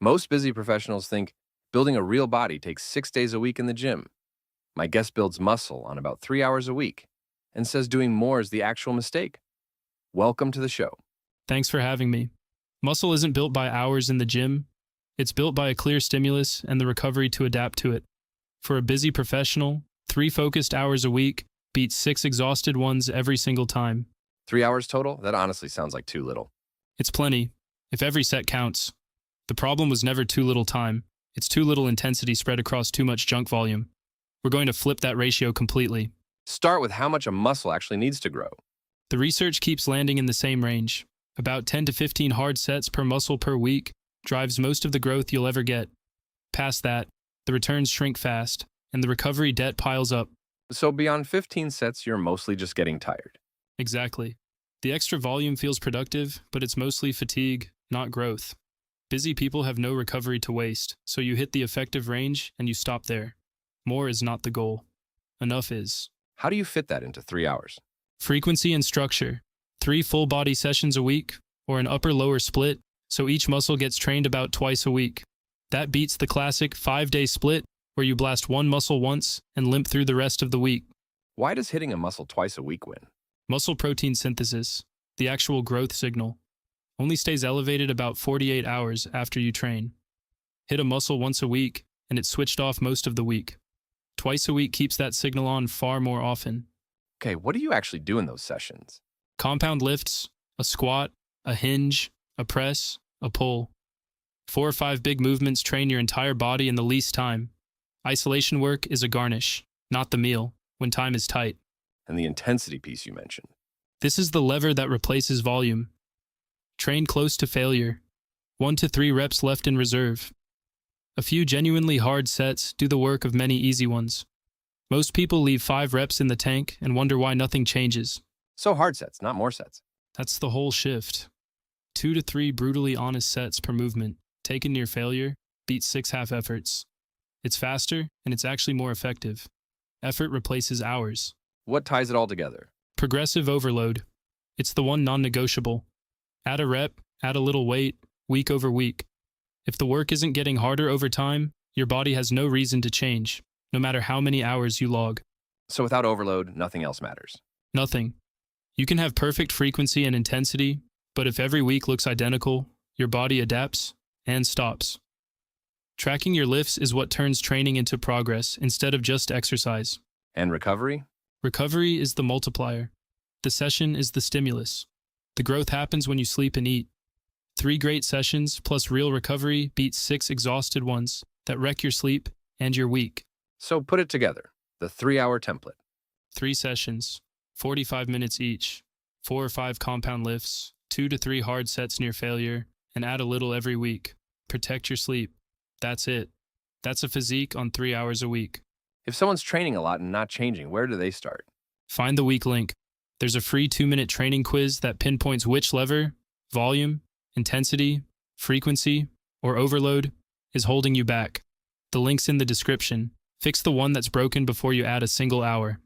Most busy professionals think building a real body takes 6 days a week in the gym. My guest builds muscle on about 3 hours a week and says doing more is the actual mistake. Welcome to the show. Thanks for having me. Muscle isn't built by hours in the gym. It's built by a clear stimulus and the recovery to adapt to it. For a busy professional, 3 focused hours a week beats 6 exhausted ones every single time. 3 hours total? That honestly sounds like too little. It's plenty, if every set counts. The problem was never too little time. It's too little intensity spread across too much junk volume. We're going to flip that ratio completely. Start with how much a muscle actually needs to grow. The research keeps landing in the same range. About 10 to 15 hard sets per muscle per week drives most of the growth you'll ever get. Past that, the returns shrink fast, and the recovery debt piles up. So beyond 15 sets, you're mostly just getting tired. Exactly. The extra volume feels productive, but it's mostly fatigue, not growth. Busy people have no recovery to waste, so you hit the effective range and you stop there. More is not the goal. Enough is. How do you fit that into 3 hours? Frequency and structure. 3 full-body sessions a week, or an upper-lower split, so each muscle gets trained about twice a week. That beats the classic 5-day split, where you blast one muscle once and limp through the rest of the week. Why does hitting a muscle twice a week win? Muscle protein synthesis, the actual growth signal, only stays elevated about 48 hours after you train. Hit a muscle once a week, and it's switched off most of the week. Twice a week keeps that signal on far more often. Okay, what do you actually do in those sessions? Compound lifts, a squat, a hinge, a press, a pull. 4 or 5 big movements train your entire body in the least time. Isolation work is a garnish, not the meal, when time is tight. And the intensity piece you mentioned. This is the lever that replaces volume. Train close to failure. 1 to 3 reps left in reserve. A few genuinely hard sets do the work of many easy ones. Most people leave 5 reps in the tank and wonder why nothing changes. So hard sets, not more sets. That's the whole shift. 2 to 3 brutally honest sets per movement, taken near failure, beats 6 half efforts. It's faster, and it's actually more effective. Effort replaces hours. What ties it all together? Progressive overload. It's the one non-negotiable. Add a rep, add a little weight, week over week. If the work isn't getting harder over time, your body has no reason to change, no matter how many hours you log. So without overload, nothing else matters. Nothing. You can have perfect frequency and intensity, but if every week looks identical, your body adapts and stops. Tracking your lifts is what turns training into progress instead of just exercise. And recovery? Recovery is the multiplier. The session is the stimulus. The growth happens when you sleep and eat. 3 great sessions plus real recovery beats 6 exhausted ones that wreck your sleep and your week. So put it together, the 3-hour template. 3 sessions, 45 minutes each, 4 or 5 compound lifts, 2 to 3 hard sets near failure, and add a little every week. Protect your sleep. That's it. That's a physique on 3 hours a week. If someone's training a lot and not changing, where do they start? Find the weak link. There's a free 2-minute training quiz that pinpoints which lever, volume, intensity, frequency, or overload is holding you back. The link's in the description. Fix the one that's broken before you add a single hour.